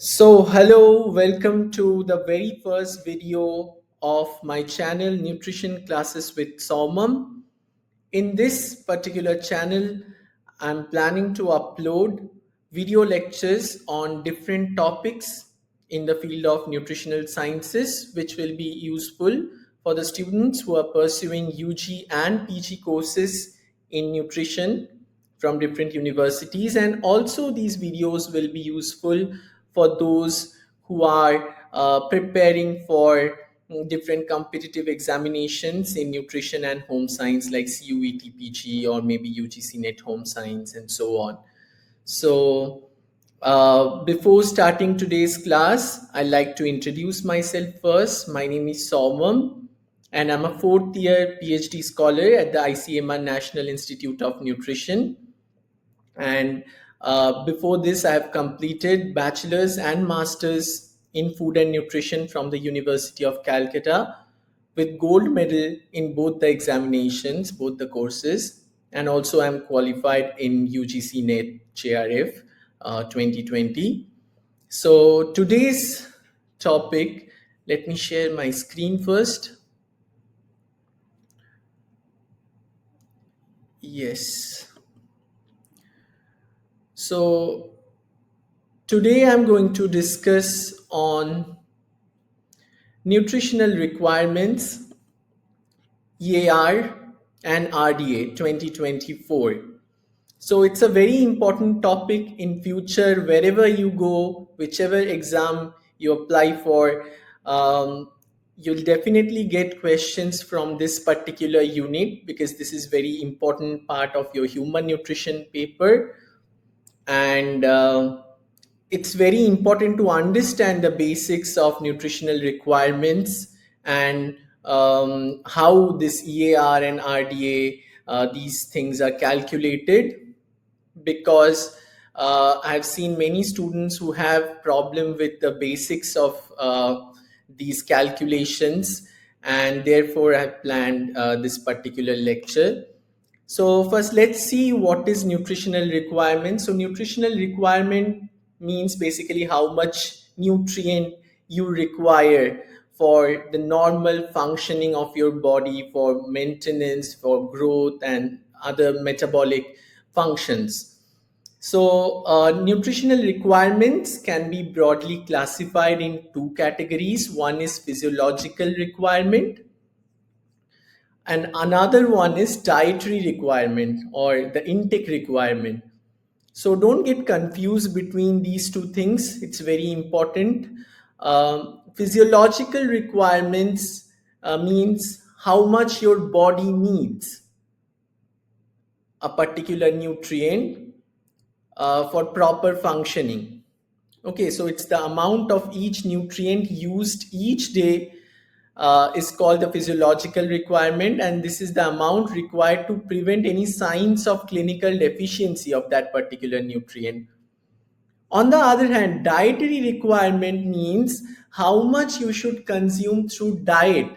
Hello, welcome to the very first video of my channel, Nutrition Classes with Saumam. In this particular channel, I'm planning to upload video lectures on different topics in the field of nutritional sciences, which will be useful for the students who are pursuing UG and PG courses in nutrition from different universities. And also, these videos will be useful for those who are preparing for different competitive examinations in nutrition and home science like CUET or maybe UGC NET home science and so on. Before starting today's class, I'd like to introduce myself first. My name is Saumam, and I'm a fourth year PhD scholar at the ICMR National Institute of Nutrition. And before this, I have completed bachelor's and master's in food and nutrition from the University of Calcutta with gold medal in both the examinations, both the courses. And also I'm qualified in UGC NET JRF 2020. So today's topic, let me share my screen first. Yes. So today I'm going to discuss on nutritional requirements, EAR and RDA 2024. So it's a very important topic in future wherever you go, whichever exam you apply for. You'll definitely get questions from this particular unit because this is very important part of your human nutrition paper. And it's very important to understand the basics of nutritional requirements and how this EAR and RDA, these things are calculated, because I've seen many students who have problem with the basics of these calculations, and therefore I've planned this particular lecture. So first, let's see what is nutritional requirement. So nutritional requirement means basically how much nutrient you require for the normal functioning of your body, for maintenance, for growth, and other metabolic functions. So nutritional requirements can be broadly classified in two categories. One is physiological requirement, and another one is dietary requirement or the intake requirement. So don't get confused between these two things, it's very important. Physiological requirements means how much your body needs a particular nutrient for proper functioning. Okay, so it's the amount of each nutrient used each day is called the physiological requirement, and this is the amount required to prevent any signs of clinical deficiency of that particular nutrient. On the other hand, dietary requirement means how much you should consume through diet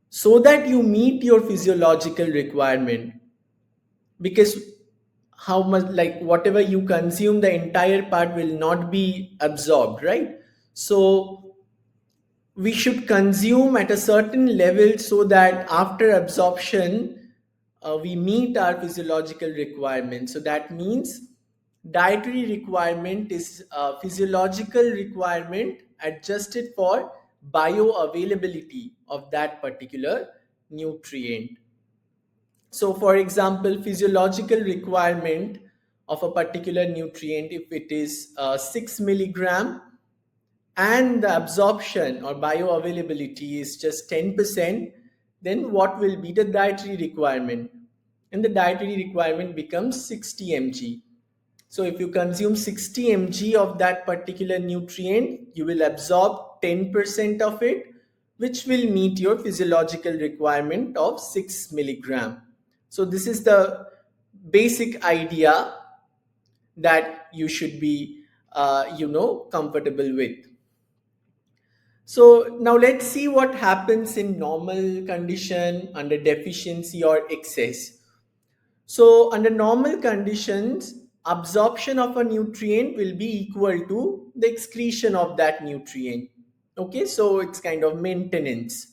so that you meet your physiological requirement. Because how much, like whatever you consume, the entire part will not be absorbed, right? So we should consume at a certain level so that after absorption we meet our physiological requirements. So that means dietary requirement is a physiological requirement adjusted for bioavailability of that particular nutrient. So for example, physiological requirement of a particular nutrient, if it is 6 milligram and the absorption or bioavailability is just 10%, then what will be the dietary requirement? And the dietary requirement becomes 60 mg. So if you consume 60 mg of that particular nutrient, you will absorb 10% of it, which will meet your physiological requirement of 6 milligram. So this is the basic idea that you should be comfortable with. So now let's see what happens in normal condition, under deficiency or excess. So under normal conditions, absorption of a nutrient will be equal to the excretion of that nutrient. Okay, so it's kind of maintenance.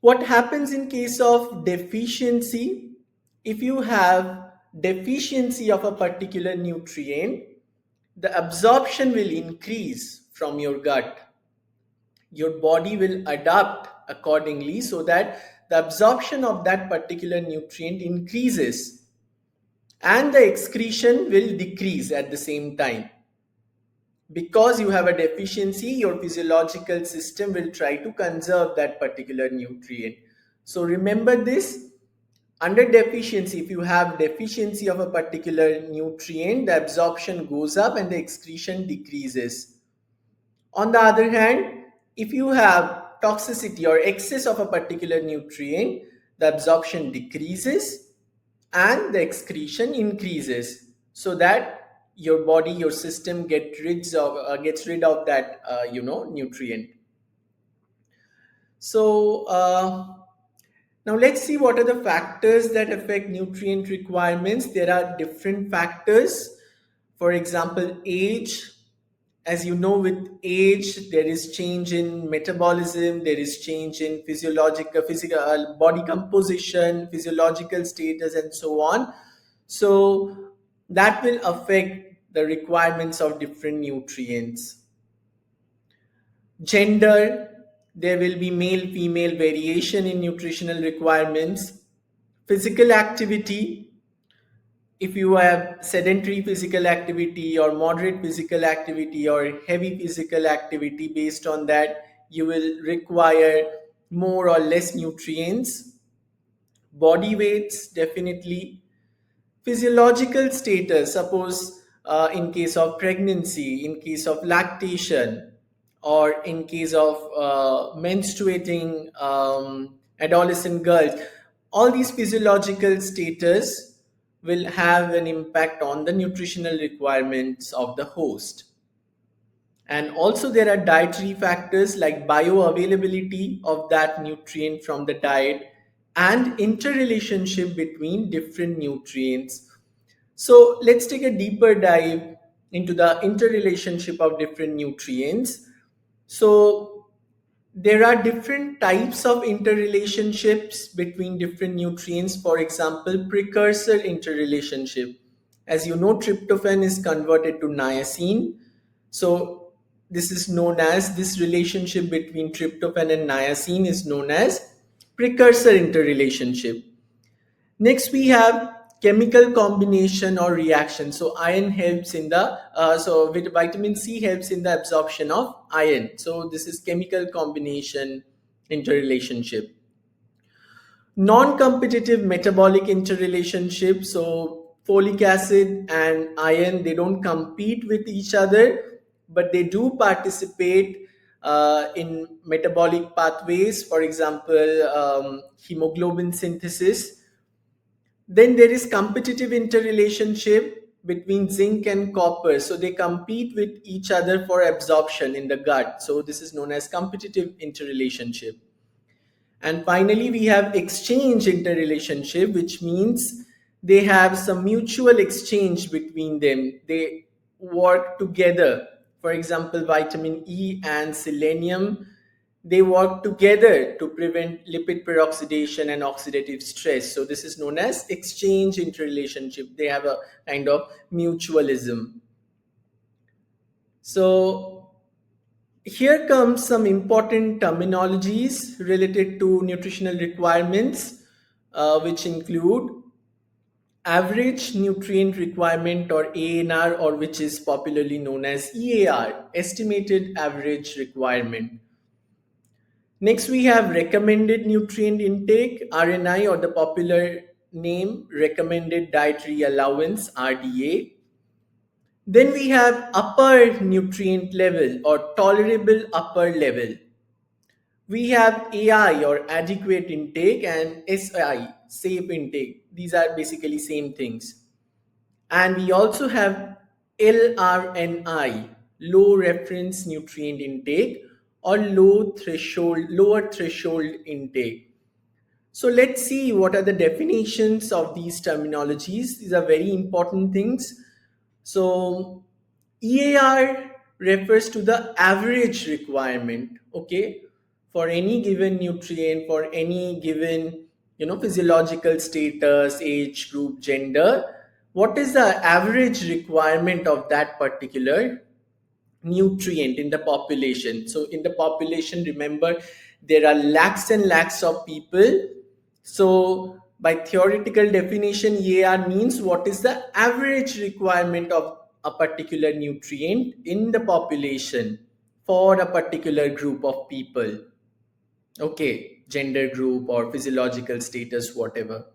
What happens in case of deficiency? If you have deficiency of a particular nutrient, the absorption will increase from your gut. Your body will adapt accordingly so that the absorption of that particular nutrient increases and the excretion will decrease at the same time. Because you have a deficiency, your physiological system will try to conserve that particular nutrient. So remember this, under deficiency, if you have deficiency of a particular nutrient, the absorption goes up and the excretion decreases. On the other hand, if you have toxicity or excess of a particular nutrient, the absorption decreases and the excretion increases, so that your body, your system gets rid of that nutrient. So now let's see what are the factors that affect nutrient requirements. There are different factors. For example, age. As you know, with age, there is change in metabolism, there is change in physical body composition, physiological status, and so on. So that will affect the requirements of different nutrients. Gender, there will be male female variation in nutritional requirements. Physical activity, if you have sedentary physical activity or moderate physical activity or heavy physical activity, based on that you will require more or less nutrients. Body weights, definitely. Physiological status, suppose in case of pregnancy, in case of lactation, or in case of menstruating adolescent girls, all these physiological status will have an impact on the nutritional requirements of the host. And also there are dietary factors like bioavailability of that nutrient from the diet and interrelationship between different nutrients. So let's take a deeper dive into the interrelationship of different nutrients. So there are different types of interrelationships between different nutrients. For example, precursor interrelationship. As you know, tryptophan is converted to niacin. So this relationship between tryptophan and niacin is known as precursor interrelationship. Next, we have chemical combination or reaction. So iron helps in the vitamin C helps in the absorption of iron. So this is chemical combination interrelationship. Non-competitive metabolic interrelationship. So folic acid and iron, they don't compete with each other, but they do participate in metabolic pathways. For example, hemoglobin synthesis. Then there is competitive interrelationship between zinc and copper. So they compete with each other for absorption in the gut. So this is known as competitive interrelationship. And finally, we have exchange interrelationship, which means they have some mutual exchange between them. They work together. For example, vitamin E and selenium, they work together to prevent lipid peroxidation and oxidative stress. So this is known as exchange interrelationship. They have a kind of mutualism. So here comes some important terminologies related to nutritional requirements, which include average nutrient requirement or ANR, or which is popularly known as EAR, estimated average requirement. Next, we have recommended nutrient intake, RNI, or the popular name recommended dietary allowance, RDA. Then we have upper nutrient level or tolerable upper level. We have AI or adequate intake and SI, safe intake. These are basically same things. And we also have LRNI, low reference nutrient intake, or lower threshold intake. So let's see what are the definitions of these terminologies. These are very important things. So EAR refers to the average requirement, okay, for any given nutrient, for any given, physiological status, age group, gender. What is the average requirement of that particular nutrient in the population? So in the population, remember, there are lakhs and lakhs of people. So by theoretical definition, EAR means what is the average requirement of a particular nutrient in the population for a particular group of people, okay, gender group or physiological status, whatever.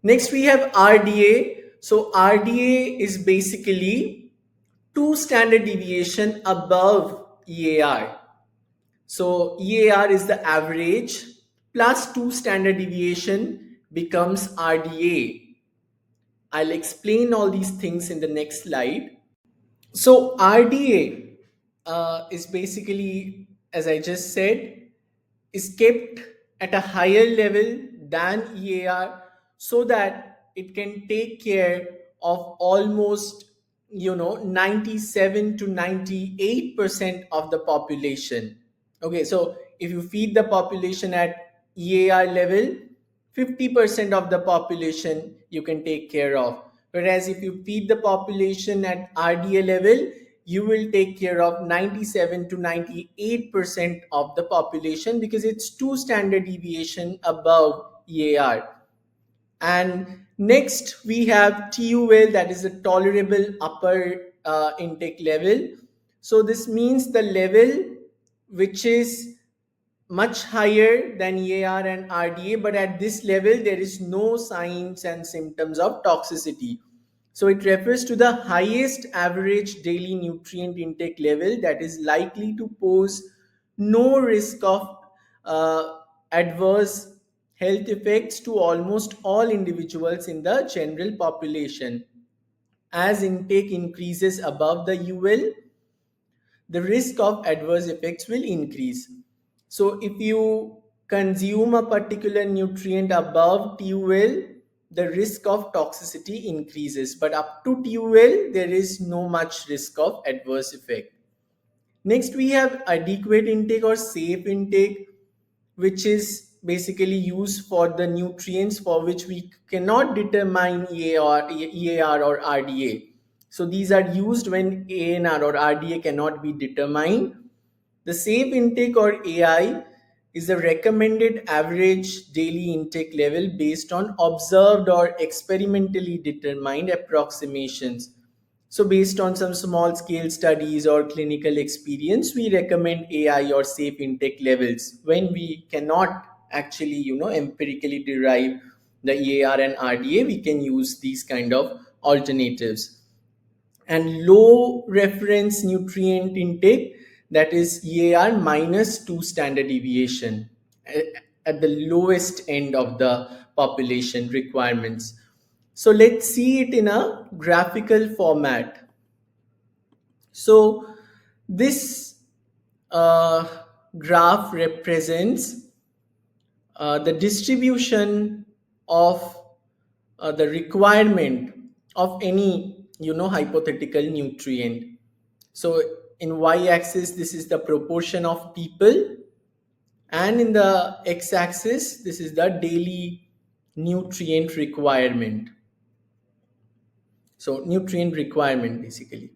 Next we have RDA. So RDA is basically 2 standard deviation above EAR. So EAR is the average plus 2 standard deviation becomes RDA. I'll explain all these things in the next slide. So RDA is basically, as I just said, is kept at a higher level than EAR so that it can take care of almost 97 to 98% of the population. Okay, so if you feed the population at EAR level, 50% of the population you can take care of. Whereas if you feed the population at RDA level, you will take care of 97 to 98% of the population because it's 2 standard deviation above EAR. And next we have TUL, that is the tolerable upper intake level. So this means the level which is much higher than EAR and RDA, but at this level there is no signs and symptoms of toxicity. So it refers to the highest average daily nutrient intake level that is likely to pose no risk of adverse health effects to almost all individuals in the general population. As intake increases above the UL, the risk of adverse effects will increase. So if you consume a particular nutrient above TUL, the risk of toxicity increases, but up to TUL, there is no much risk of adverse effect. Next, we have adequate intake or safe intake, which is basically used for the nutrients for which we cannot determine EAR or RDA. So these are used when ANR or RDA cannot be determined. The safe intake or AI is the recommended average daily intake level based on observed or experimentally determined approximations. So based on some small scale studies or clinical experience, we recommend AI or safe intake levels when we cannot actually, empirically derive the EAR and RDA. We can use these kind of alternatives. And low reference nutrient intake, that is EAR minus 2 standard deviation at the lowest end of the population requirements. So let's see it in a graphical format. So this uh, graph represents the distribution of the requirement of any hypothetical nutrient. So in y-axis this is the proportion of people, and in the x-axis this is the daily nutrient requirement. So nutrient requirement basically.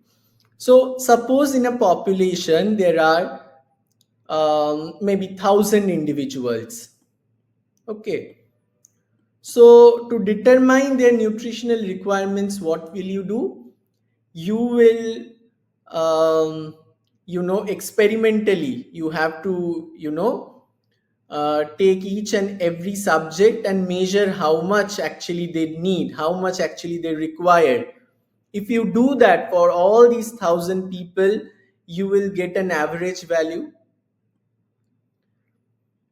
So suppose in a population there are maybe 1,000 individuals. Okay. So to determine their nutritional requirements, what will you do? You will, experimentally, you have to, take each and every subject and measure how much actually they need, how much actually they require. If you do that for all these 1,000 people, you will get an average value,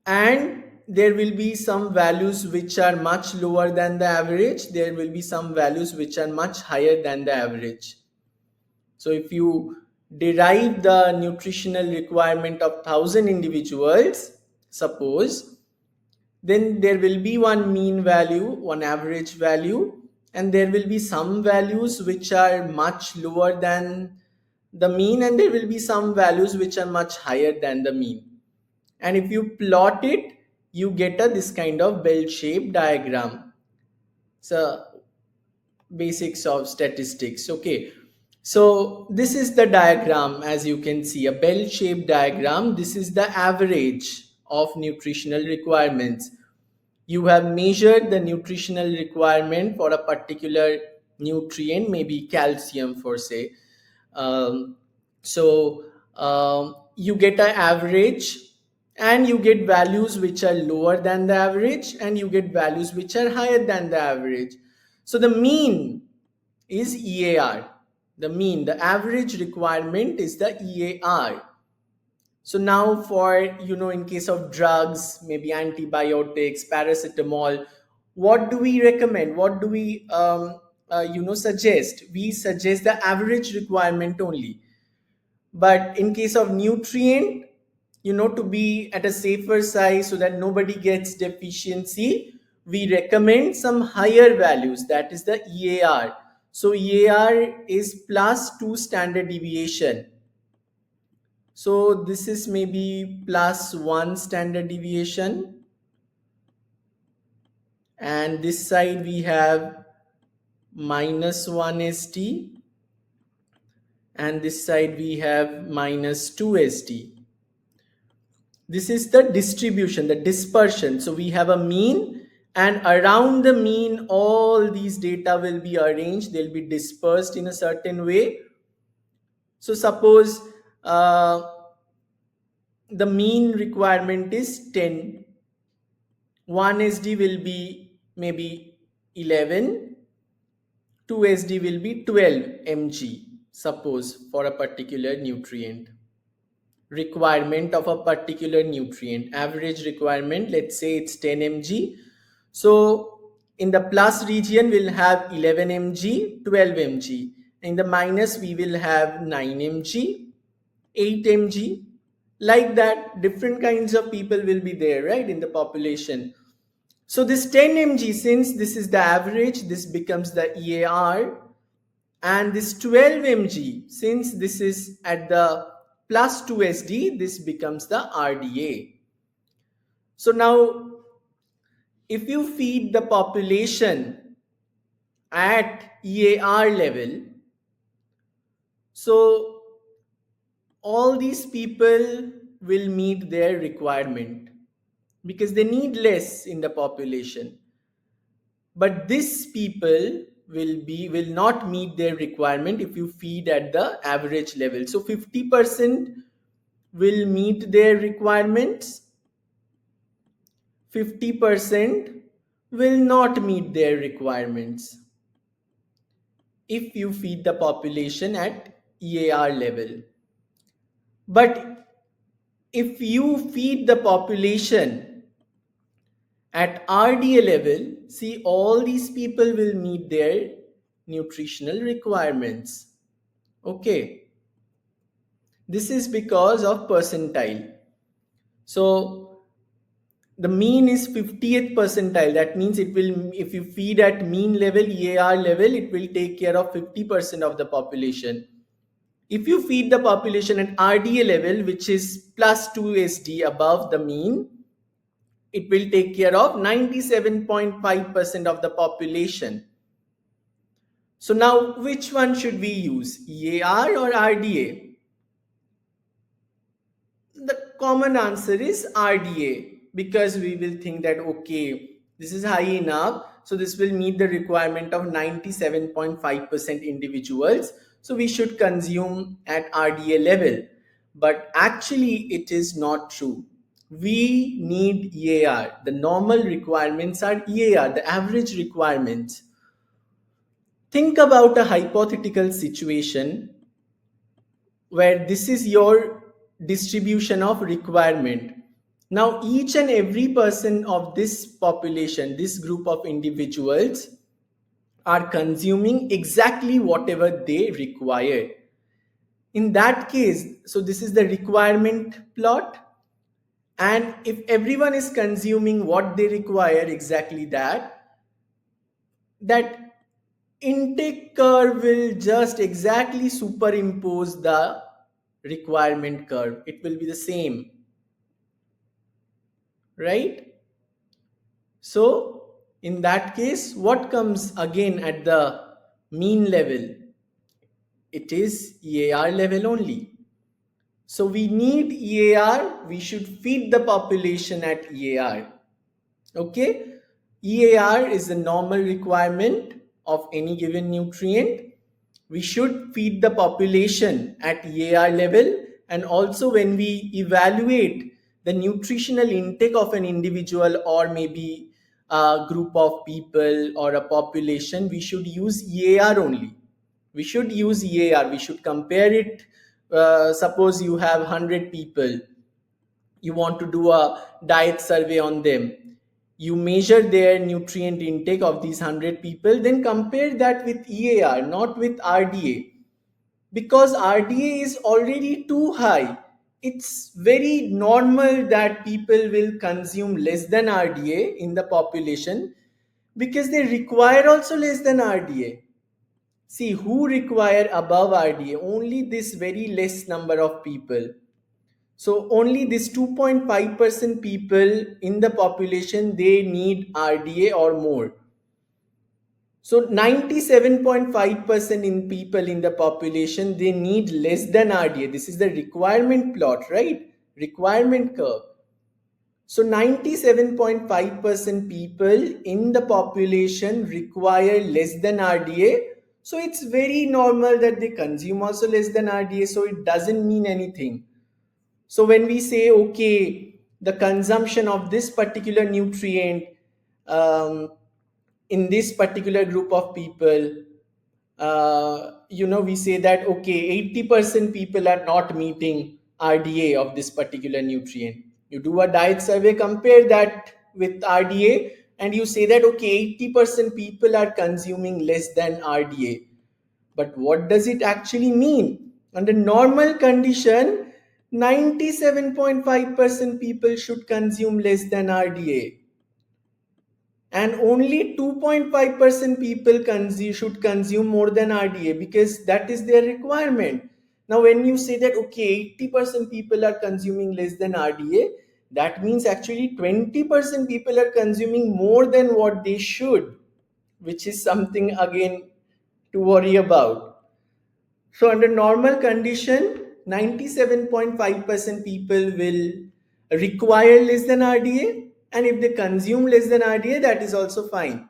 and there will be some values which are much lower than the average. There will be some values which are much higher than the average. So if you derive the nutritional requirement of 1,000 individuals, suppose, then there will be one mean value, one average value, and there will be some values which are much lower than the mean, and there will be some values which are much higher than the mean. And if you plot it, you get this kind of bell-shaped diagram. So basics of statistics. Okay, so this is the diagram. As you can see, a bell-shaped diagram. This is the average of nutritional requirements. You have measured the nutritional requirement for a particular nutrient, maybe calcium for say. um, so you get an average, and you get values which are lower than the average, and you get values which are higher than the average. So the mean is EAR. The mean, the average requirement is the EAR. So now for, in case of drugs, maybe antibiotics, paracetamol, what do we recommend? What do we, suggest? We suggest the average requirement only. But in case of nutrient, to be at a safer side so that nobody gets deficiency, we recommend some higher values. That is the EAR. So EAR is plus 2 standard deviation. So this is maybe plus 1 standard deviation. And this side we have minus 1 ST. And this side we have minus 2 ST. This is the distribution, the dispersion. So we have a mean, and around the mean, all these data will be arranged. They'll be dispersed in a certain way. So suppose the mean requirement is 10. 1 SD will be maybe 11. 2 SD will be 12 mg, suppose, for a particular nutrient. Requirement of a particular nutrient. Average requirement, let's say it's 10 mg. So in the plus region, we'll have 11 mg, 12 mg. In the minus, we will have 9 mg, 8 mg. Like that, different kinds of people will be there, right, in the population. So this 10 mg, since this is the average, this becomes the EAR. And this 12 mg, since this is at the plus 2 SD, this becomes the RDA. So now, if you feed the population at EAR level, so all these people will meet their requirement because they need less in the population. But these people will not meet their requirement if you feed at the average level. So 50% will meet their requirements, 50% will not meet their requirements if you feed the population at EAR level. But if you feed the population at RDA level, see, all these people will meet their nutritional requirements. Okay. This is because of percentile. So the mean is 50th percentile. That means it will, if you feed at mean level, EAR level, it will take care of 50% of the population. If you feed the population at RDA level, which is plus 2 SD above the mean, it will take care of 97.5% of the population. So now, which one should we use, EAR or RDA? The common answer is RDA, because we will think that, okay, this is high enough, so this will meet the requirement of 97.5% individuals, so we should consume at RDA level. But actually it is not true. We need EAR. The normal requirements are EAR, the average requirements. Think about a hypothetical situation where this is your distribution of requirement. Now each and every person of this population, this group of individuals, are consuming exactly whatever they require. In that case, so this is the requirement plot, And if everyone is consuming what they require, exactly that intake curve will just exactly superimpose the requirement curve. It will be the same, right? So in that case, what comes again at the mean level? It is EAR level only. So we need EAR, we should feed the population at EAR. Okay? EAR is the normal requirement of any given nutrient. We should feed the population at EAR level, and also when we evaluate the nutritional intake of an individual or maybe a group of people or a population, we should use EAR only. We should use EAR. We should compare it. Suppose you have 100 people, you want to do a diet survey on them. You measure their nutrient intake of these 100 people, then compare that with EAR, not with RDA, because RDA is already too high. It's very normal that people will consume less than RDA in the population because they require also less than RDA. See, who require above RDA? Only this very less number of people. So only this 2.5% people in the population, they need RDA or more. So 97.5% in people in the population, they need less than RDA. This is the requirement plot, right? Requirement curve. So 97.5% people in the population require less than RDA. So it's very normal that they consume also less than RDA. So it doesn't mean anything. So when we say, okay, the consumption of this particular nutrient in this particular group of people, we say that, okay, 80% people are not meeting RDA of this particular nutrient. You do a diet survey, compare that with RDA, and you say that, okay, 80% people are consuming less than RDA. But what does it actually mean? Under normal condition, 97.5% people should consume less than RDA. And only 2.5% people should consume more than RDA because that is their requirement. Now, when you say that, okay, 80% people are consuming less than RDA, that means actually 20% people are consuming more than what they should, which is something again to worry about. So under normal condition, 97.5% people will require less than RDA, and if they consume less than RDA, that is also fine.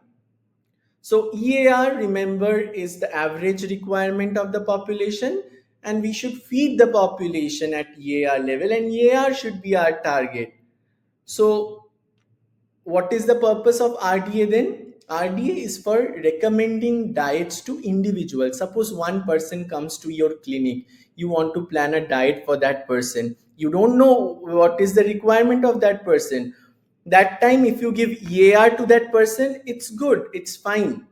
So EAR, remember, is the average requirement of the population, and we should feed the population at EAR level, and EAR should be our target. So what is the purpose of RDA then? RDA is for recommending diets to individuals. Suppose one person comes to your clinic, you want to plan a diet for that person. You don't know what is the requirement of that person. That time, if you give EAR to that person, it's good, it's fine.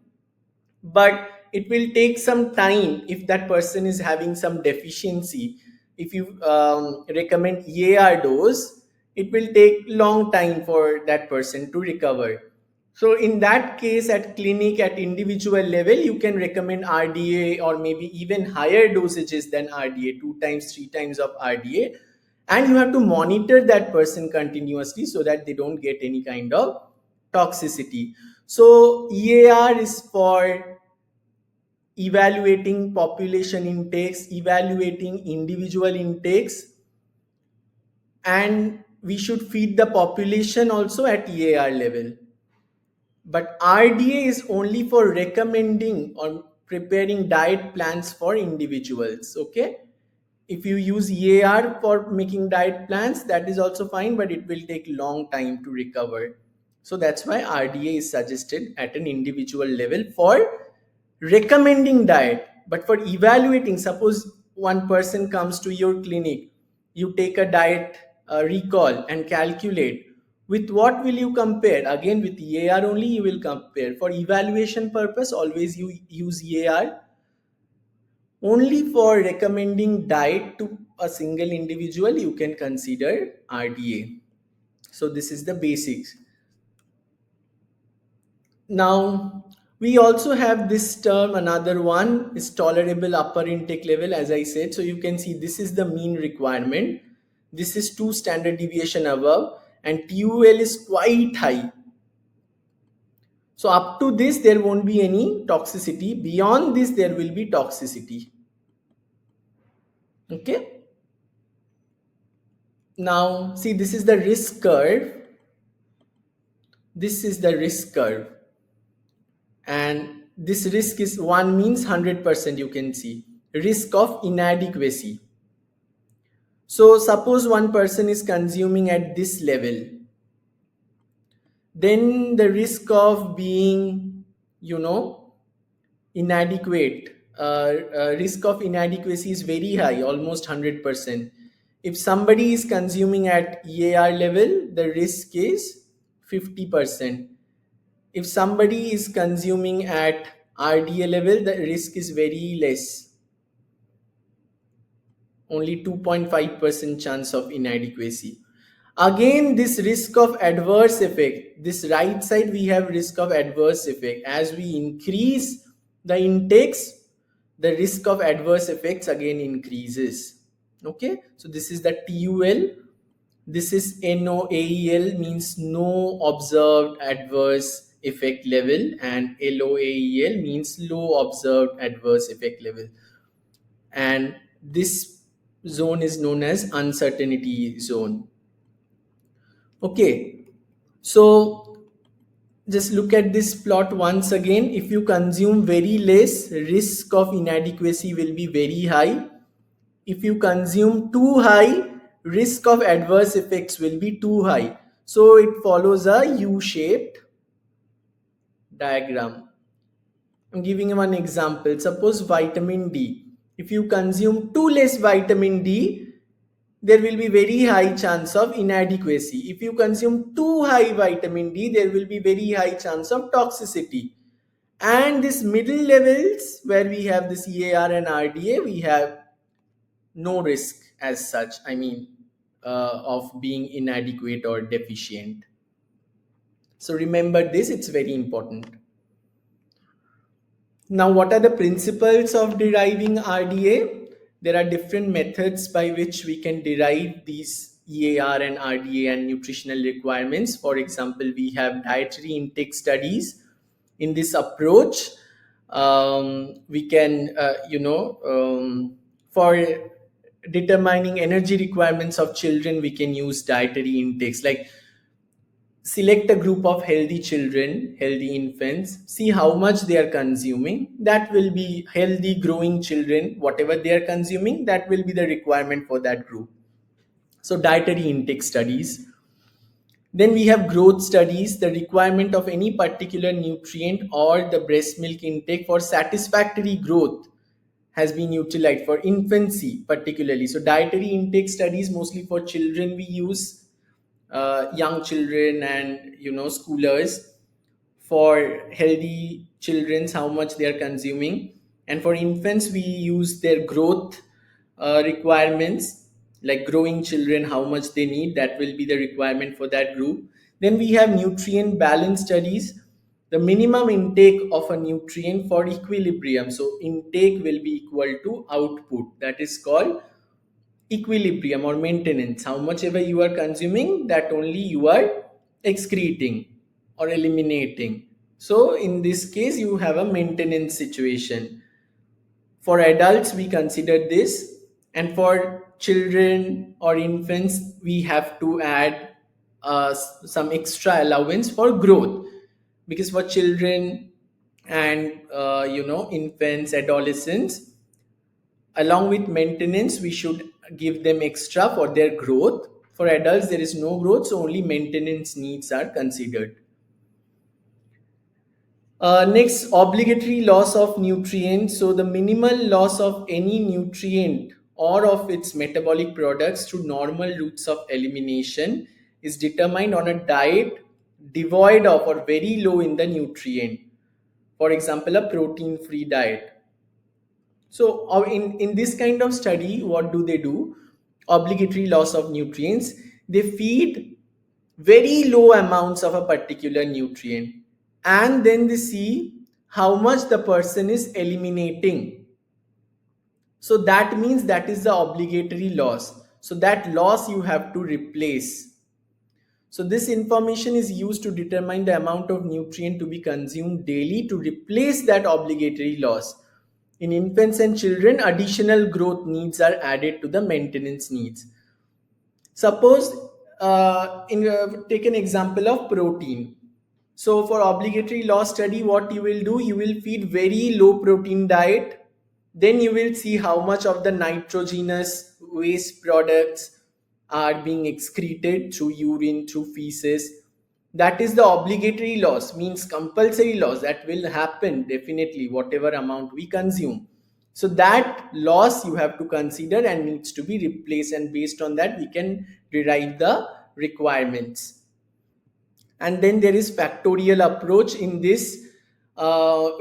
But it will take some time if that person is having some deficiency. If you recommend EAR dose, it will take long time for that person to recover. So in that case, at clinic, at individual level, you can recommend RDA or maybe even higher dosages than RDA, 2 times, 3 times of RDA. And you have to monitor that person continuously so that they don't get any kind of toxicity. So EAR is for evaluating population intakes, evaluating individual intakes, and we should feed the population also at EAR level. But RDA is only for recommending or preparing diet plans for individuals. Okay, if you use EAR for making diet plans, that is also fine, but it will take long time to recover. So that's why RDA is suggested at an individual level for recommending diet. But for evaluating, suppose one person comes to your clinic, you take a diet recall and calculate. With what will you compare? Again, with EAR only you will compare. For evaluation purpose, always you use EAR. Only for recommending diet to a single individual, you can consider RDA. So this is the basics. Now, we also have this term, another one is tolerable upper intake level, as I said. So you can see this is the mean requirement. This is 2 standard deviation above, and TUL is quite high. So up to this, there won't be any toxicity. Beyond this, there will be toxicity. Okay. Now, see, this is the risk curve. This is the risk curve. And this risk is 1 means 100%, you can see. Risk of inadequacy. So suppose one person is consuming at this level, then the risk of being, inadequate, risk of inadequacy is very high, almost 100%. If somebody is consuming at EAR level, the risk is 50%. If somebody is consuming at RDA level, the risk is very less, only 2.5% chance of inadequacy. Again, this risk of adverse effect, this right side we have risk of adverse effect. As we increase the intakes, the risk of adverse effects again increases. Okay, so this is the TUL. This is NOAEL, means no observed adverse effect level, and LOAEL means low observed adverse effect level. And this zone is known as uncertainty zone. Okay, so just look at this plot once again. If you consume very less, risk of inadequacy will be very high. If you consume too high, risk of adverse effects will be too high. So it follows a U-shaped diagram. I'm giving you one example. Suppose vitamin D. If you consume too less vitamin D, there will be very high chance of inadequacy. If you consume too high vitamin D, there will be very high chance of toxicity. And this middle levels where we have this EAR and RDA, we have no risk as such, of being inadequate or deficient. So remember this, it's very important. Now, what are the principles of deriving RDA? There are different methods by which we can derive these EAR and RDA and nutritional requirements. For example, we have dietary intake studies. In this approach, we can, for determining energy requirements of children, we can use dietary intakes. Like, select a group of healthy children, healthy infants, see how much they are consuming. That will be healthy growing children. Whatever they are consuming, that will be the requirement for that group. So dietary intake studies. Then we have growth studies, the requirement of any particular nutrient or the breast milk intake for satisfactory growth has been utilized for infancy particularly. So dietary intake studies mostly for children we use, young children and schoolers. For healthy children's, how much they are consuming, and for infants we use their growth requirements, like growing children, how much they need, that will be the requirement for that group. Then we have nutrient balance studies, the minimum intake of a nutrient for equilibrium. So intake will be equal to output, that is called equilibrium or maintenance. How much ever you are consuming, that only you are excreting or eliminating. So in this case you have a maintenance situation. For adults we consider this, and for children or infants we have to add some extra allowance for growth, because for children and infants, adolescents, along with maintenance we should give them extra for their growth. For adults there is no growth, so only maintenance needs are considered. Next, obligatory loss of nutrients. So the minimal loss of any nutrient or of its metabolic products through normal routes of elimination is determined on a diet devoid of or very low in the nutrient. For example, a protein free diet. So in this kind of study, what do? Obligatory loss of nutrients. They feed very low amounts of a particular nutrient, and then they see how much the person is eliminating. So that means that is the obligatory loss. So that loss you have to replace. So this information is used to determine the amount of nutrient to be consumed daily to replace that obligatory loss. In infants and children, additional growth needs are added to the maintenance needs. Suppose take an example of protein. So for obligatory loss study, what you will do, you will feed very low protein diet. Then you will see how much of the nitrogenous waste products are being excreted through urine, through feces. That is the obligatory loss, means compulsory loss that will happen definitely whatever amount we consume. So that loss you have to consider and needs to be replaced, and based on that we can derive the requirements. And then there is factorial approach. In this,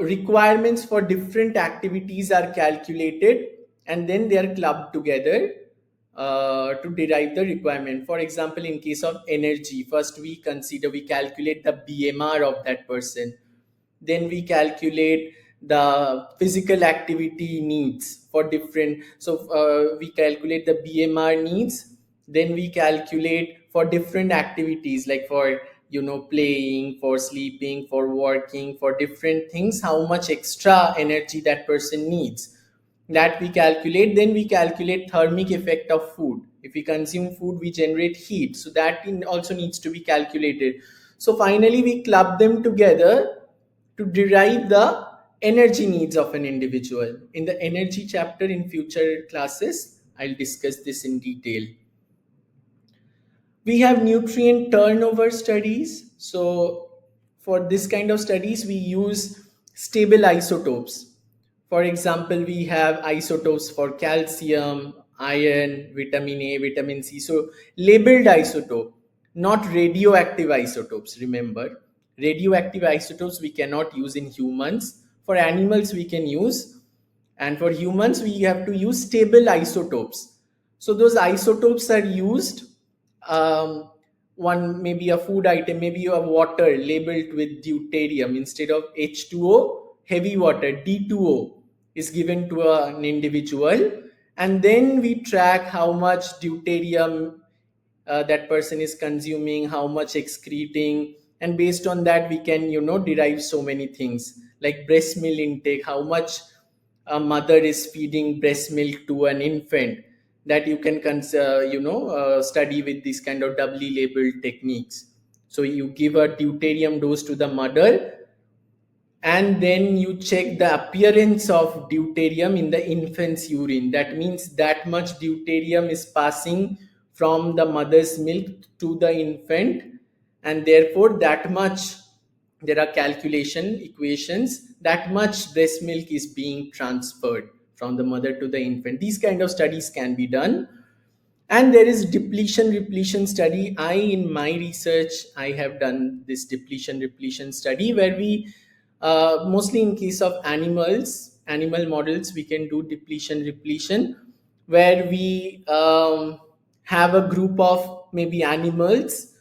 requirements for different activities are calculated and then they are clubbed together to derive the requirement. For example, in case of energy, first we calculate the BMR of that person. Then we calculate the physical activity needs for different. So we calculate the BMR needs. Then we calculate for different activities, like for playing, for sleeping, for working, for different things, how much extra energy that person needs, that we calculate. Then we calculate thermic effect of food. If we consume food, we generate heat, so that also needs to be calculated. So finally we club them together to derive the energy needs of an individual. In the energy chapter in future classes, I'll discuss this in detail. We have nutrient turnover studies. So for this kind of studies, we use stable isotopes. For example, we have isotopes for calcium, iron, vitamin A, vitamin C. So labeled isotope, not radioactive isotopes. Remember, radioactive isotopes we cannot use in humans. For animals we can use, and for humans we have to use stable isotopes. So those isotopes are used. One maybe a food item, maybe you have water labeled with deuterium. Instead of H2O, heavy water, D2O is given to an individual, and then we track how much deuterium that person is consuming, how much excreting, and based on that we can derive so many things, like breast milk intake, how much a mother is feeding breast milk to an infant, that you can study with this kind of doubly labeled techniques. So you give a deuterium dose to the mother, and then you check the appearance of deuterium in the infant's urine. That means that much deuterium is passing from the mother's milk to the infant, and therefore that much, there are calculation equations, that much breast milk is being transferred from the mother to the infant. These kind of studies can be done. And there is depletion repletion study. In my research, I have done this depletion repletion study, where we mostly in case of animal models, we can do depletion repletion, where we have a group of maybe animals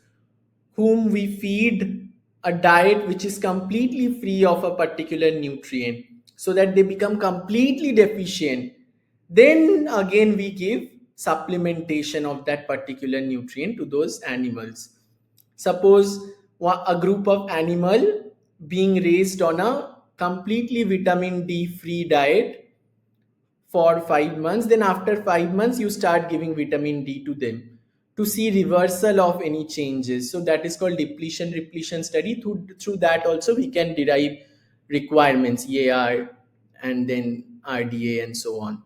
whom we feed a diet which is completely free of a particular nutrient, so that they become completely deficient. Then again we give supplementation of that particular nutrient to those animals. Suppose a group of animal being raised on a completely vitamin D free diet for 5 months, then after 5 months you start giving vitamin D to them to see reversal of any changes. So that is called depletion repletion study. Through that also we can derive requirements, EAR and then RDA and so on.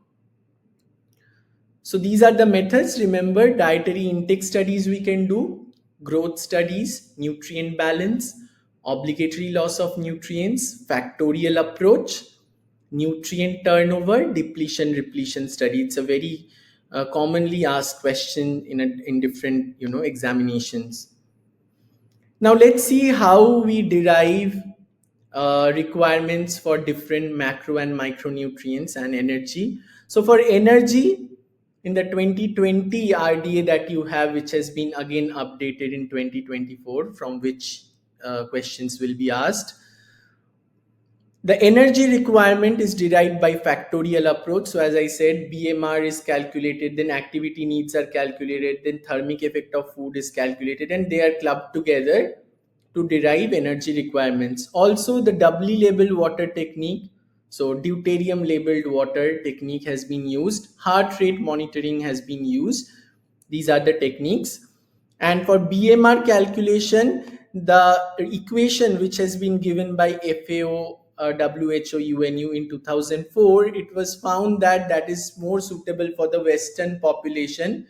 So these are the methods. Remember, dietary intake studies we can do, growth studies, nutrient balance, obligatory loss of nutrients, factorial approach, nutrient turnover, depletion repletion study. It's a very commonly asked question in different examinations. Now let's see how we derive requirements for different macro and micronutrients and energy. So for energy, in the 2020 RDA that you have, which has been again updated in 2024, from which questions will be asked. The energy requirement is derived by factorial approach. So as I said, BMR is calculated, then activity needs are calculated, then thermic effect of food is calculated, and they are clubbed together to derive energy requirements. Also, the doubly labeled water technique, so deuterium labeled water technique has been used. Heart rate monitoring has been used. These are the techniques. And for BMR calculation, the equation which has been given by FAO, WHO, UNU in 2004, it was found that that is more suitable for the Western population.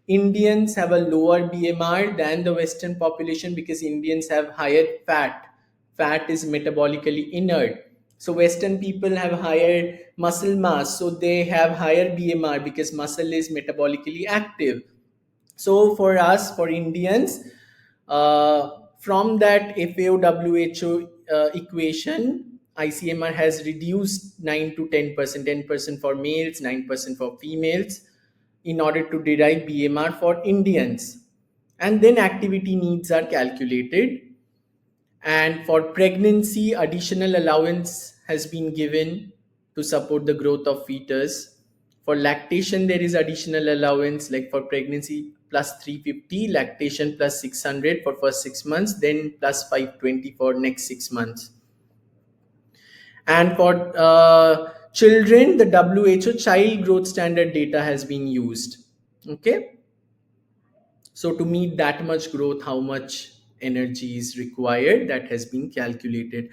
Indians have a lower BMR than the Western population because Indians have higher fat. Fat is metabolically inert. So Western people have higher muscle mass, so they have higher BMR because muscle is metabolically active. So for us, for Indians, from that FAO WHO equation, ICMR has reduced 9 to 10%, 10% for males, 9% for females, in order to derive BMR for Indians. And then activity needs are calculated. And for pregnancy, additional allowance has been given to support the growth of fetus. For lactation, there is additional allowance, like for pregnancy plus 350, lactation plus 600 for first 6 months, then plus 520 for next 6 months. And for children, the WHO child growth standard data has been used. Okay. So to meet that much growth, how much energy is required, that has been calculated.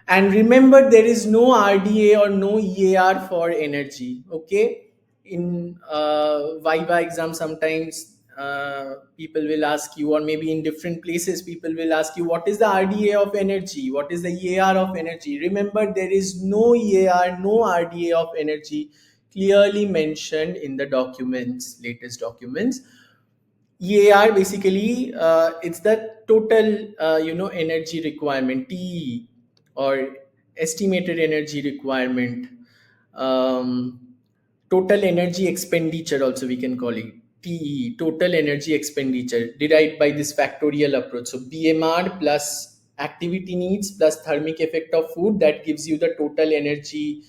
And remember, there is no RDA or no EAR for energy. Okay. In Viva exam, sometimes people will ask you, or maybe in different places, people will ask you, what is the RDA of energy? What is the EAR of energy? Remember, there is no EAR, no RDA of energy clearly mentioned in the documents, latest documents. EAR basically, it's the total energy requirement, TE, or estimated energy requirement, um, total energy expenditure also we can call it, TE, total energy expenditure, derived by this factorial approach. So BMR plus activity needs plus thermic effect of food, that gives you the total energy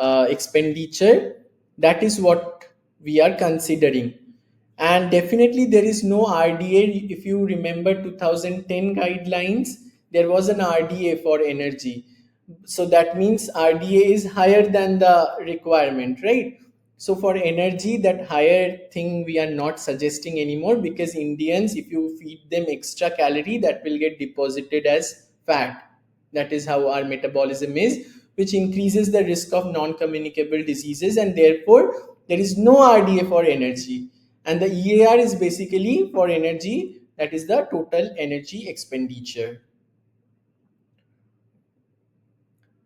expenditure. That is what we are considering. And definitely there is no RDA. If you remember 2010 guidelines, there was an RDA for energy. So that means RDA is higher than the requirement, right? So for energy, that higher thing we are not suggesting anymore, because Indians, if you feed them extra calorie, that will get deposited as fat. That is how our metabolism is, which increases the risk of non-communicable diseases, and therefore there is no RDA for energy. And the EAR is basically for energy, that is the total energy expenditure.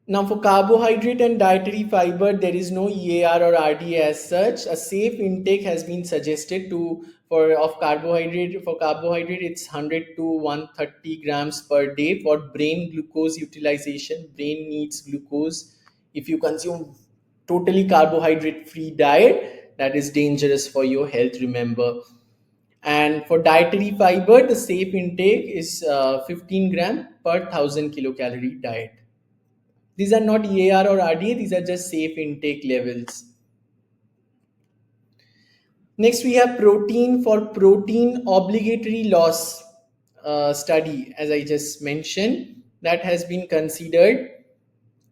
Now, for carbohydrate and dietary fiber, there is no EAR or RDA as such. A safe intake has been suggested of carbohydrate. For carbohydrate, it's 100 to 130 grams per day. For brain glucose utilization, brain needs glucose. If you consume totally carbohydrate-free diet, that is dangerous for your health, remember. And for dietary fiber, the safe intake is 15 gram per 1000 kilocalorie diet. These are not EAR or RDA, these are just safe intake levels. Next, we have protein. For protein obligatory loss study, as I just mentioned, that has been considered.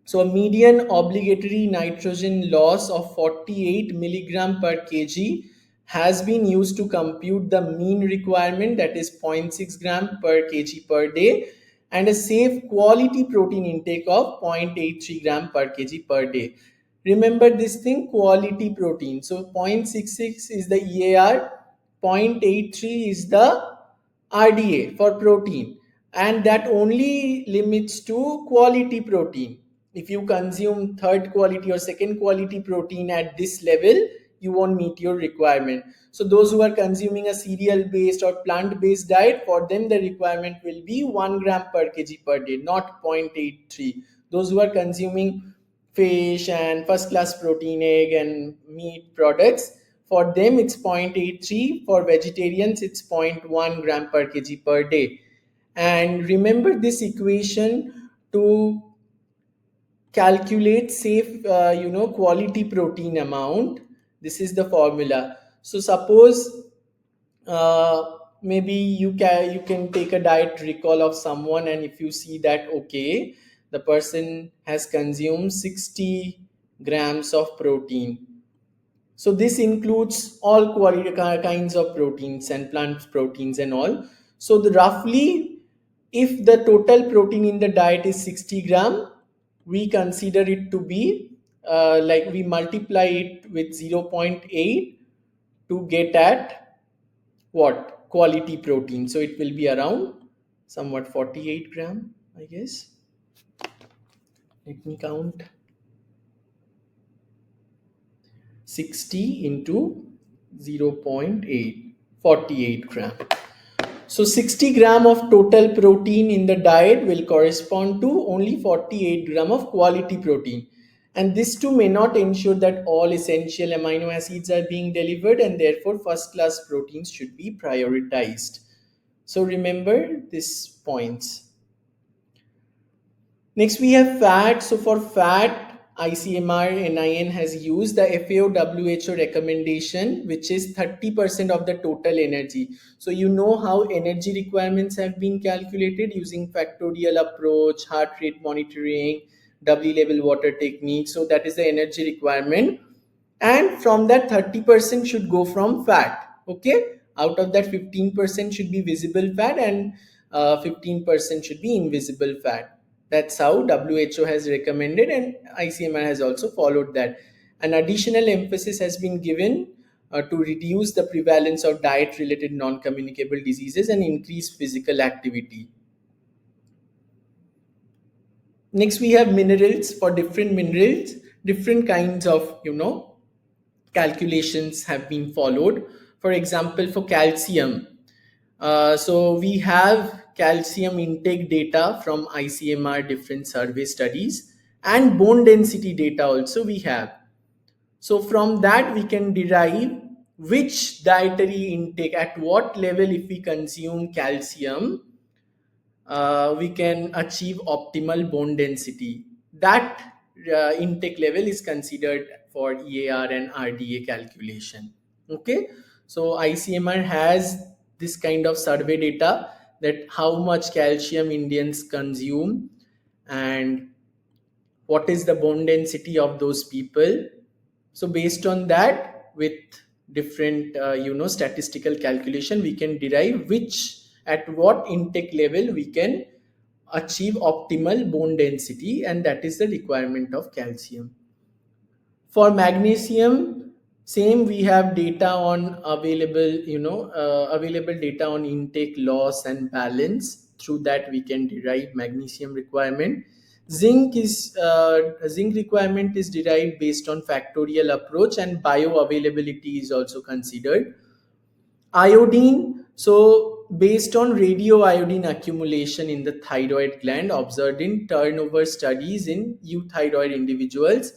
So a median obligatory nitrogen loss of 48 milligram per kg has been used to compute the mean requirement, that is 0.6 gram per kg per day, and a safe quality protein intake of 0.83 gram per kg per day. Remember this thing, quality protein. So 0.66 is the EAR, 0.83 is the RDA for protein, and that only limits to quality protein. If you consume third quality or second quality protein at this level, you won't meet your requirement. So those who are consuming a cereal based or plant based diet, for them the requirement will be 1 gram per kg per day, not 0.83. Those who are consuming fish and first class protein, egg and meat products, For them, it's 0.83. For vegetarians, it's 0.1 gram per kg per day. And remember this equation to calculate safe, quality protein amount. This is the formula. So suppose maybe you can take a diet recall of someone, and if you see that okay, the person has consumed 60 grams of protein. So this includes all quality kinds of proteins and plant proteins and all. So the roughly, if the total protein in the diet is 60 gram, we consider it to be like we multiply it with 0.8 to get at what quality protein. So it will be around somewhat 48 gram, I guess. Let me count. 60 into 0.8, 48 gram. So 60 gram of total protein in the diet will correspond to only 48 gram of quality protein. And this too may not ensure that all essential amino acids are being delivered, and therefore first class proteins should be prioritized. So remember these points. Next we have fat. So for fat, ICMR NIN has used the FAO WHO recommendation, which is 30% of the total energy. So you know how energy requirements have been calculated using factorial approach, heart rate monitoring, doubly level water technique. So that is the energy requirement. And from that 30% should go from fat. Okay. Out of that 15% should be visible fat, and 15% should be invisible fat. That's how WHO has recommended, and ICMR has also followed that. An additional emphasis has been given to reduce the prevalence of diet-related non-communicable diseases and increase physical activity. Next, we have minerals. For different minerals, different kinds of, calculations have been followed. For example, for calcium, so we have calcium intake data from ICMR different survey studies, and bone density data also we have. So from that we can derive which dietary intake, at what level if we consume calcium, we can achieve optimal bone density. That intake level is considered for EAR and RDA calculation. Okay, so ICMR has this kind of survey data, that how much calcium Indians consume and what is the bone density of those people. So based on that, with different statistical calculation, we can derive which, at what intake level we can achieve optimal bone density, and that is the requirement of calcium. For magnesium, same, we have data on available data on intake, loss and balance. Through that we can derive magnesium requirement. Zinc requirement is derived based on factorial approach, and bioavailability is also considered. Iodine, so based on radioiodine accumulation in the thyroid gland observed in turnover studies in euthyroid individuals,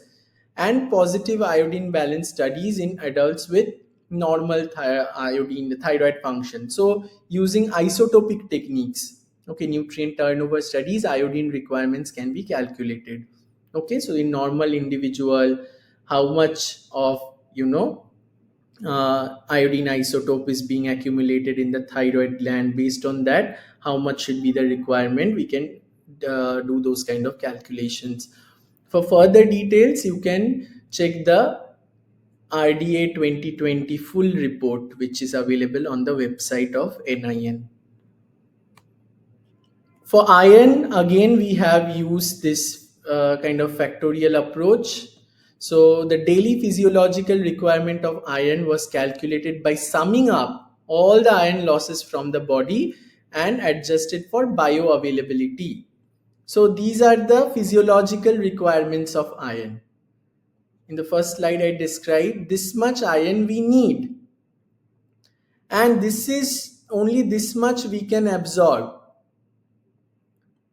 and positive iodine balance studies in adults with normal iodine thyroid function. So using isotopic techniques, okay, nutrient turnover studies, iodine requirements can be calculated. Okay, so in normal individual, how much of iodine isotope is being accumulated in the thyroid gland. Based on that, how much should be the requirement, we can do those kind of calculations. For further details, you can check the RDA 2020 full report, which is available on the website of NIN. For iron, again, we have used this kind of factorial approach. So the daily physiological requirement of iron was calculated by summing up all the iron losses from the body and adjusted for bioavailability. So these are the physiological requirements of iron. In the first slide, I described this much iron we need, and this is only this much we can absorb.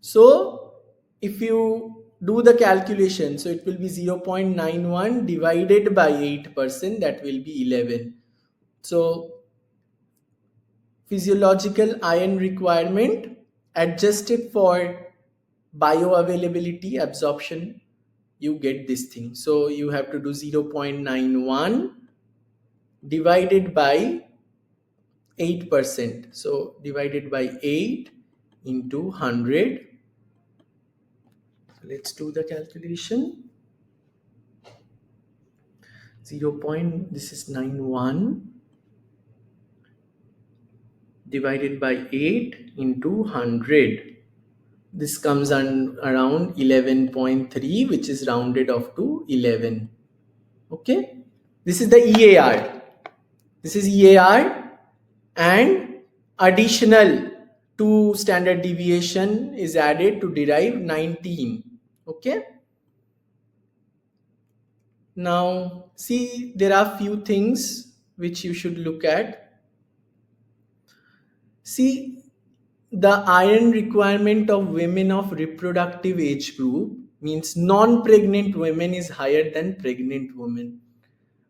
So if you do the calculation. So it will be 0.91 divided by 8%, that will be 11. So physiological iron requirement adjusted for bioavailability absorption, you get this thing. So you have to do 0.91 divided by 8%. So divided by 8 into 100. Let's do the calculation. this is 91 divided by 8 into 100. This comes on around 11.3, which is rounded off to 11. Okay, this is the EAR. This is EAR, and additional 2 standard deviation is added to derive 19. Okay. Now see, there are few things which you should look at. See, the iron requirement of women of reproductive age group, means non-pregnant women, is higher than pregnant women.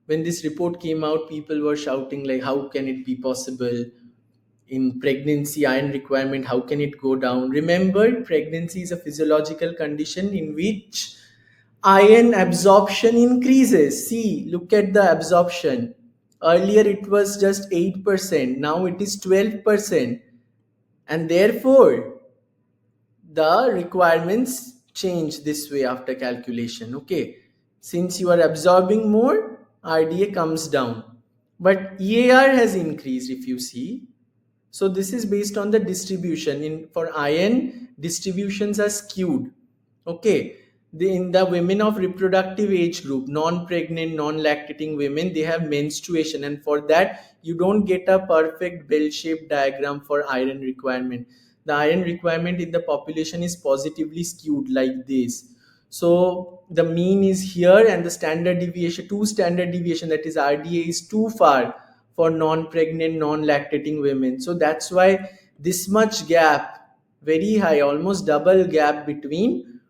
When this report came out, people were shouting like, how can it be possible? In pregnancy, iron requirement, how can it go down? Remember, pregnancy is a physiological condition in which iron absorption increases. See, look at the absorption. Earlier it was just 8%, now it is 12%. And therefore, the requirements change this way after calculation. Okay, since you are absorbing more, RDA comes down. But EAR has increased, if you see. So this is based on the distribution. For iron, distributions are skewed. Okay, in the women of reproductive age group, non-pregnant, non-lactating women, they have menstruation, and for that you don't get a perfect bell-shaped diagram for iron requirement. The iron requirement in the population is positively skewed like this. So the mean is here, and the standard deviation, 2 standard deviation, that is RDA, is too far for non-pregnant, non-lactating women. So that's why this much gap, very high, almost double gap between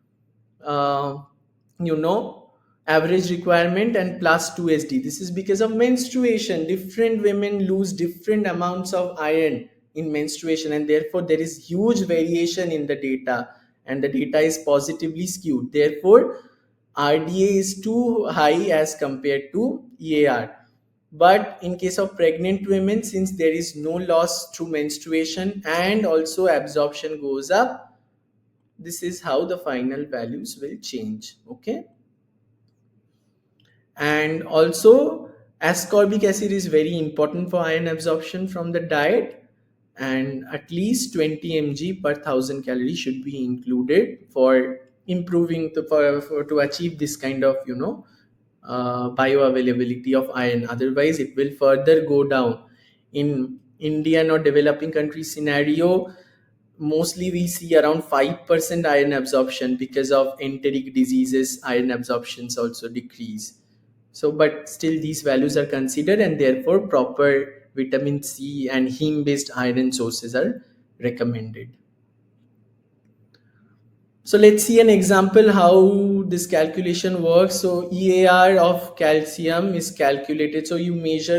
average requirement and plus 2 SD. This is because of menstruation. Different women lose different amounts of iron in menstruation, and therefore there is huge variation in the data, and the data is positively skewed. Therefore RDA is too high as compared to EAR. But in case of pregnant women, since there is no loss through menstruation and also absorption goes up, this is how the final values will change. Okay. And also ascorbic acid is very important for iron absorption from the diet, and at least 20 mg per 1000 calories should be included for improving to achieve this kind of bioavailability of iron. Otherwise it will further go down. In Indian or developing country scenario, mostly we see around 5% iron absorption. Because of enteric diseases, iron absorptions also decrease. So but still these values are considered, and therefore proper vitamin C and heme based iron sources are recommended. So let's see an example how this calculation works. So EAR of calcium is calculated. So you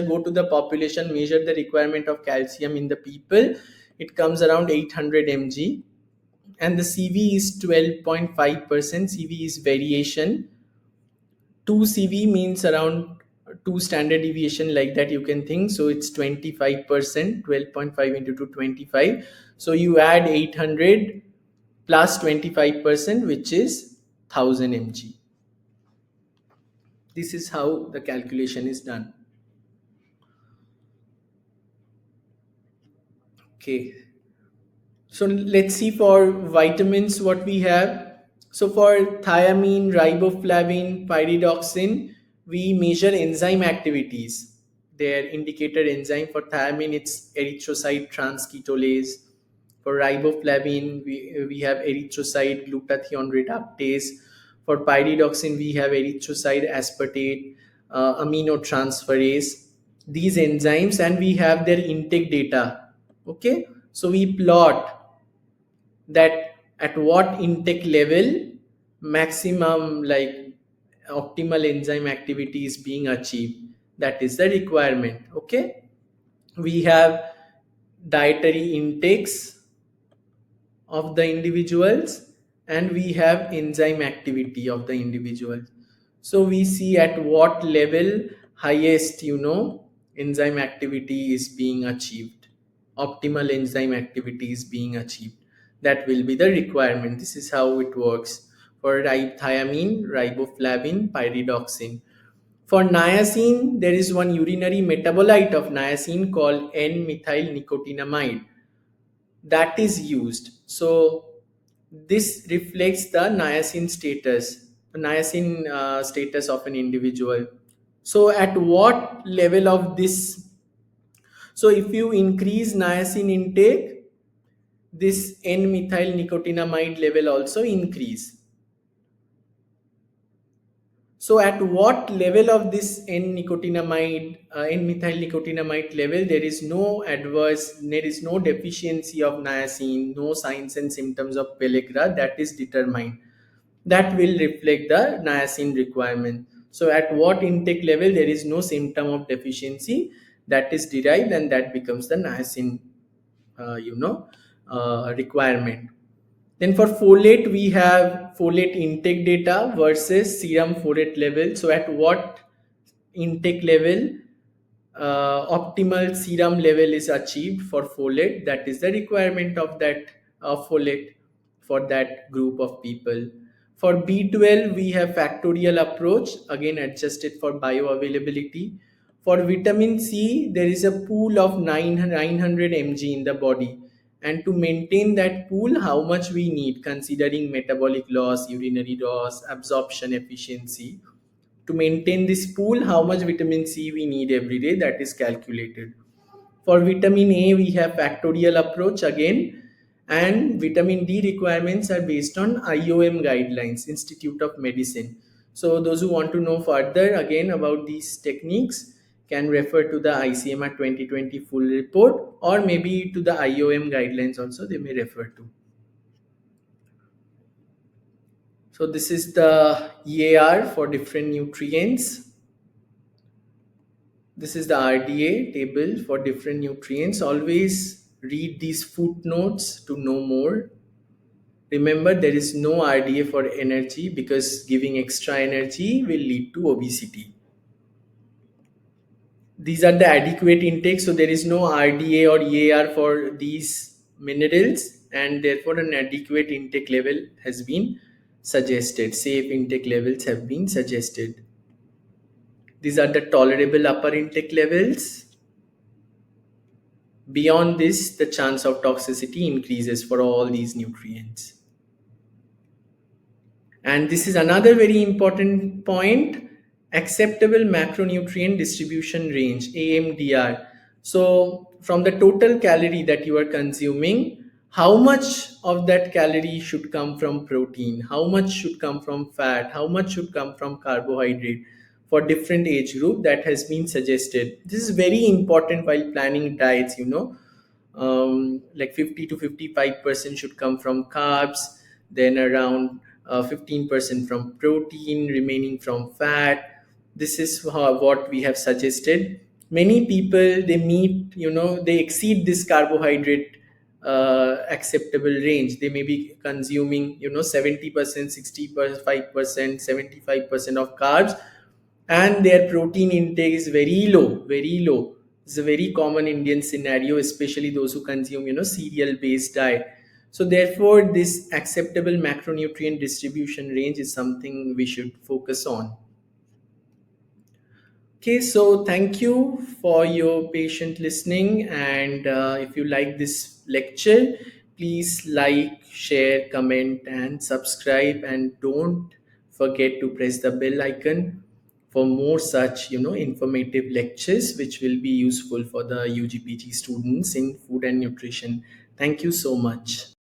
go to the population, measure the requirement of calcium in the people. It comes around 800 mg, and the CV is 12.5%. CV is variation. 2 CV means around 2 standard deviation, like that you can think. So it's 25%, 12.5 into 225. So you add 800 plus 25%, which is 1000 mg. This is how the calculation is done. Okay. So let's see for vitamins what we have. So for thiamine, riboflavin, pyridoxine, we measure enzyme activities. Their indicator enzyme for thiamine, it's erythrocyte transketolase. For riboflavin, we have erythrocyte glutathione reductase. For pyridoxine, we have erythrocyte aspartate aminotransferase. These enzymes, and we have their intake data. Okay, so we plot that at what intake level maximum, like optimal enzyme activity is being achieved. That is the requirement. Okay, we have dietary intakes of the individuals, and we have enzyme activity of the individual. So we see at what level highest, enzyme activity is being achieved, optimal enzyme activity is being achieved. That will be the requirement. This is how it works for thiamine, riboflavin, pyridoxine. For niacin, there is one urinary metabolite of niacin called N-methyl nicotinamide that is used. So this reflects the niacin status of an individual. So at what level of this? So if you increase niacin intake, this N-methyl nicotinamide level also increase. So at what level of this N-methyl nicotinamide level, there is no deficiency of niacin, no signs and symptoms of pellagra that is determined. That will reflect the niacin requirement. So at what intake level there is no symptom of deficiency, that is derived, and that becomes the niacin, requirement. Then for folate, we have folate intake data versus serum folate level. So at what intake level optimal serum level is achieved for folate, that is the requirement of that folate for that group of people. For B12, we have factorial approach, again adjusted for bioavailability. For vitamin C, there is a pool of 900 mg in the body, and to maintain that pool, how much we need considering metabolic loss, urinary loss, absorption efficiency. To maintain this pool, how much vitamin C we need every day, that is calculated. For vitamin A, we have factorial approach again, and vitamin D requirements are based on IOM guidelines, Institute of Medicine. So those who want to know further again about these techniques can refer to the ICMR 2020 full report, or maybe to the IOM guidelines also they may refer to. So this is the EAR for different nutrients. This is the RDA table for different nutrients. Always read these footnotes to know more. Remember, there is no RDA for energy because giving extra energy will lead to obesity. These are the adequate intakes, so there is no RDA or EAR for these minerals, and therefore an adequate intake level has been suggested. Safe intake levels have been suggested. These are the tolerable upper intake levels. Beyond this, the chance of toxicity increases for all these nutrients. And this is another very important point, acceptable macronutrient distribution range, AMDR. So from the total calorie that you are consuming, how much of that calorie should come from protein, how much should come from fat, how much should come from carbohydrate for different age group, that has been suggested. This is very important while planning diets, like 50 to 55% should come from carbs, then around 15% from protein, remaining from fat. This is what we have suggested. Many people, they exceed this carbohydrate acceptable range. They may be consuming 70%, 65%, 75% of carbs, and their protein intake is very low, very low. It's a very common Indian scenario, especially those who consume cereal based diet. So therefore this acceptable macronutrient distribution range is something we should focus on. Okay, so thank you for your patient listening, and if you like this lecture, please like, share, comment, and subscribe, and don't forget to press the bell icon for more such informative lectures which will be useful for the UGPG students in food and nutrition. Thank you so much.